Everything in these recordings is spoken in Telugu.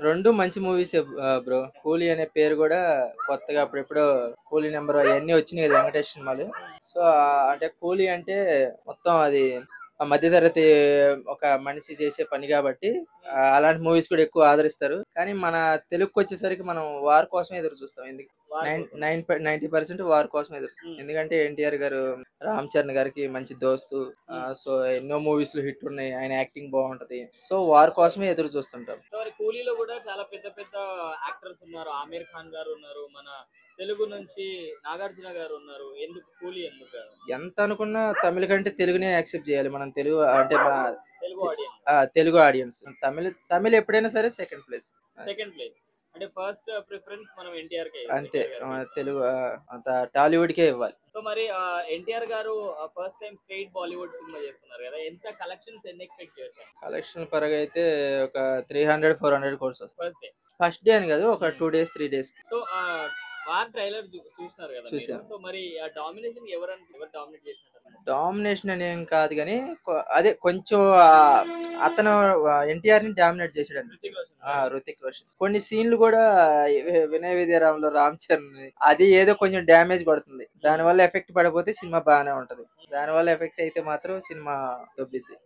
రెండు మంచి మూవీసే బ్రో. కూలీ అనే పేరు కూడా కొత్తగా అప్పుడెప్పుడో కూలీ నెంబర్ అవన్నీ వచ్చినాయి కదా వెంకటేష్ సినిమాలు. సో అంటే కూలీ అంటే మొత్తం అది ఆ మధ్యతరగతి ఒక మనిషి చేసే పని కాబట్టి అలాంటి మూవీస్ కూడా ఎక్కువ ఆదరిస్తారు. కానీ మన తెలుగుకి వచ్చేసరికి మనం వార్ కోసమే ఎదురు చూస్తాం. ఎందుకు 90% వార్ కోసమే ఎదురు చూస్తాం. ఎందుకంటే ఎన్టీఆర్ గారు రామ్ చరణ్ గారికి మంచి దోస్తు. సో ఎన్నో మూవీస్ లో హిట్ ఉన్నాయి. ఆయన యాక్టింగ్ బాగుంటది. సో వార్ కోసమే ఎదురు చూస్తుంటాం. కూలీలో కూడా చాలా పెద్ద పెద్ద యాక్టర్స్ ఉన్నారు. ఆమీర్ ఖాన్ గారు ఉన్నారు, మన తెలుగు నుంచి నాగార్జున గారు ఉన్నారు. ఎందుకు కూలీ ఎందుకు ఎంత అనుకున్నా తమిళ కంటే తెలుగునే యాక్సెప్ట్ చేయాలి. మనం తెలుగు అంటే మన తెలుగు ఆడియన్స్ తెలుగు ఆడియన్స్. తమిళ ఎప్పుడైనా సరే సెకండ్ ప్లేస్. అంటే ఫస్ట్ ప్రిఫరెన్స్ మనం ఎన్టీఆర్ కే అంతే. తెలుగు అంత టాలీవుడ్ కే ఇవ్వాలి. సో మరి ఎన్టీఆర్ గారు first time straight Bollywood cinema చేస్తున్నారు కదా, ఎంత కలెక్షన్స్ ఎన్ని ఎక్స్పెక్ట్ చేయొచ్చు? కలెక్షన్ పరంగా అయితే ఒక 300-400 కోర్స్ వస్తుంది. ఫస్ట్ డే అని కాదు, ఒక 2 days 3 days. So war trailer చూస్తున్నారు కదా చూసాం. సో మరి ఆ డామినేషన్ ఎవరు డామినేట్ చేసినట్టు? డామినేషన్ అని ఏం కాదు కానీ అదే కొంచెం అతను ఎన్టీఆర్ ని డామినేట్ చేసాడు. రుతిక్ రోషన్ కొన్ని సీన్లు కూడా వినయ విద్యారామంలో రామ్ చరణ్ అది ఏదో కొంచెం డ్యామేజ్ పడుతుంది. దాని వల్ల ఎఫెక్ట్ పడకపోతే సినిమా బాగానే ఉంటది. దాని వల్ల ఎఫెక్ట్ అయితే మాత్రం సినిమా దొబ్బిద్ది.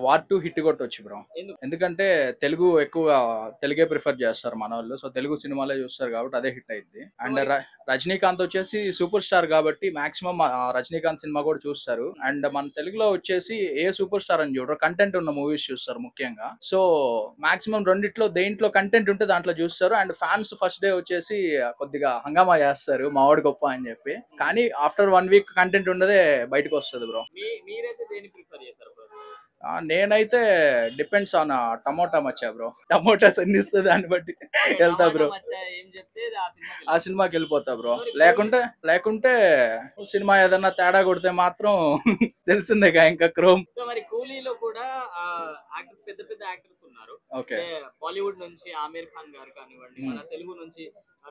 వార్ 2 హిట్ కొట్టొచ్చు బ్రో. ఎందుకంటే తెలుగు ఎక్కువ తెలుగే ప్రిఫర్ చేస్తారు మన వాళ్ళు. సో తెలుగు సినిమాలే చూస్తారు కాబట్టి అదే హిట్ అయింది. అండ్ రజనీకాంత్ వచ్చేసి సూపర్ స్టార్ కాబట్టి మాక్సిమం రజనీకాంత్ సినిమా కూడా చూస్తారు. అండ్ మన తెలుగులో వచ్చేసి ఏ సూపర్ స్టార్ అని చూడరు, కంటెంట్ ఉన్న మూవీస్ చూస్తారు ముఖ్యంగా. సో మాక్సిమం రెండిట్లో దేంట్లో కంటెంట్ ఉంటే దాంట్లో చూస్తారు. అండ్ ఫ్యాన్స్ ఫస్ట్ డే వచ్చేసి కొద్దిగా హంగామా చేస్తారు మావాడు గొప్ప అని చెప్పి. కానీ ఆఫ్టర్ 1 week కంటెంట్ ఉండదే బయటకు వస్తుంది బ్రో. మీరైతే దేని ప్రిఫర్ చేస్తారు? నేనైతే depends on tomato Maccha bro. Tomatoes ఎన్ని ఇస్తుంది దాన్ని బట్టి వెళ్తా బ్రో. ఆ సినిమాకి వెళ్ళిపోతా బ్రో. లేకుంటే సినిమా ఏదన్నా తేడా కొడితే మాత్రం తెలిసిందేగా ఇంకా క్రోమ్. మరి కూలీలో కూడా యాక్టర్స్ పెద్ద పెద్ద యాక్టర్స్ ఉన్నారు. ఓకే. బాలీవుడ్ నుంచి ఆమీర్ ఖాన్ గారు కానివ్వండి, మన తెలుగు నుంచి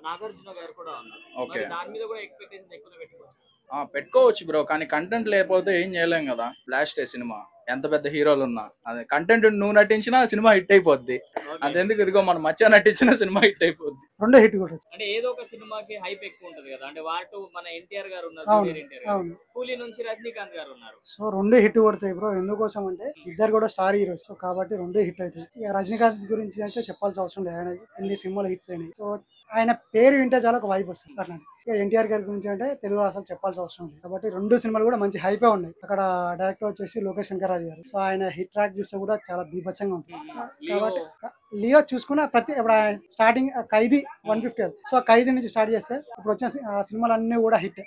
నాగార్జున గారు కూడా ఉన్నారు. ఓకే. దాని మీద కూడా ఎక్స్పెక్టేషన్ ఎక్కువ పెట్టుకోవచ్చు. పెట్టుకోవచ్చు బ్రో, కానీ కంటెంట్ లేకపోతే ఏం చేయలేం కదా. బ్లాస్ట్ సినిమా ఎంత పెద్ద హీరోలు ఉన్నా అదే కంటెంట్ నువ్వు నటించినా సినిమా హిట్ అయిపోద్ది. అదెందుకు, ఇదిగో మన మచ్చ నటించిన సినిమా హిట్ అయిపోద్ది. రెండో హిట్ కూడా అంటే ఏదో ఒక సినిమాకి హైప్ ఎక్కువ ఉంటది కదా. అంటే వాటు మన ఎన్టీఆర్ గారు ఉన్నారు, కూలీ నుంచి రజనీకాంత్ గారు ఉన్నారు. సో రెండు హిట్ కొడతాయి బ్రో. ఎందుకోసం అంటే ఇద్దరు కూడా స్టార్ హీరోస్ కాబట్టి రెండు హిట్ అవుతాయి. ఇక రజనీకాంత్ గురించి అయితే చెప్పాల్సిన అవసరం లేదు, ఆయన ఎన్ని సినిమాలు హిట్స్ అయినాయి. సో ఆయన పేరు వింటే చాలా ఒక వైబ్ వస్తుంది అట్లాంటి. ఇక ఎన్టీఆర్ గారి గురించి అంటే తెలుగు అసలు చెప్పాల్సిన అవసరం లేదు. కాబట్టి రెండు సినిమాలు కూడా మంచి హైపే ఉన్నాయి. అక్కడ డైరెక్టర్ వచ్చేసి లోకేష్ కనకరాజు గారు. సో ఆయన హిట్ ట్రాక్ చూస్తే కూడా చాలా బీభత్సంగా ఉంటుంది. కాబట్టి లియో చూసుకున్న ప్రతి ఇప్పుడు స్టార్టింగ్ ఖైదీ 150, సో ఖైదీ నుంచి స్టార్ట్ చేస్తే ఇప్పుడు వచ్చిన సినిమాలు అన్ని కూడా హిట్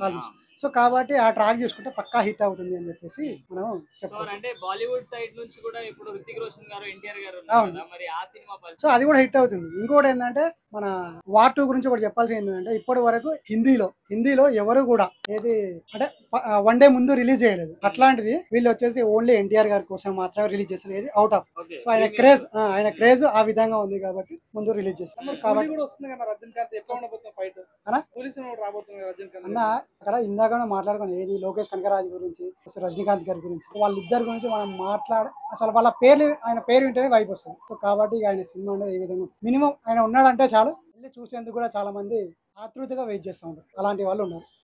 ఆల్మోస్ట్. సో కాబట్టి ఆ ట్రాక్ చూసుకుంటే పక్కా హిట్ అవుతుంది అని చెప్పేసి మనం చెప్పాలి. అంటే బాలీవుడ్ సైడ్ నుంచి కూడా ఇప్పుడు రుతిక్ రోషన్ గారు, ఎన్టీఆర్ గారు ఉన్నారు కదా, మరి ఆ సినిమా సో అది కూడా హిట్ అవుతుంది. ఇంకోటి ఏంటంటే మన వార్ 2 గురించి కూడా చెప్పాల్సింది ఏంటంటే ఇప్పటి వరకు హిందీలో ఎవరు కూడా ఏది అంటే 1 day ముందు రిలీజ్ చేయలేదు. అట్లాంటిది వీళ్ళు వచ్చేసి ఓన్లీ ఎన్టీఆర్ గారి కోసం మాత్రమే రిలీజ్ చేస్తారు, ఏది అవుట్ ఆఫ్. సో ఆయన క్రేజ్ ఆ విధంగా ఉంది కాబట్టి ముందు రిలీజ్ చేస్తారు. కాబట్టి అన్న అక్కడ ఇందాక మాట్లాడుకున్నాం ఏది లోకేష్ కనకరాజు గురించి, రజనీకాంత్ గారి గురించి, వాళ్ళిద్దరి గురించి మనం అసలు వాళ్ళ ఆయన పేరు వింటేనే వైపు వస్తుంది. సో కాబట్టి ఆయన సినిమా అనేది ఈ విధంగా మినిమం ఆయన ఉన్నాడంటే చాలు వెళ్ళి చూసేందుకు కూడా చాలా మంది ఆతృతగా వెయిట్ చేస్తూ ఉంటారు. అలాంటి వాళ్ళు ఉన్నారు.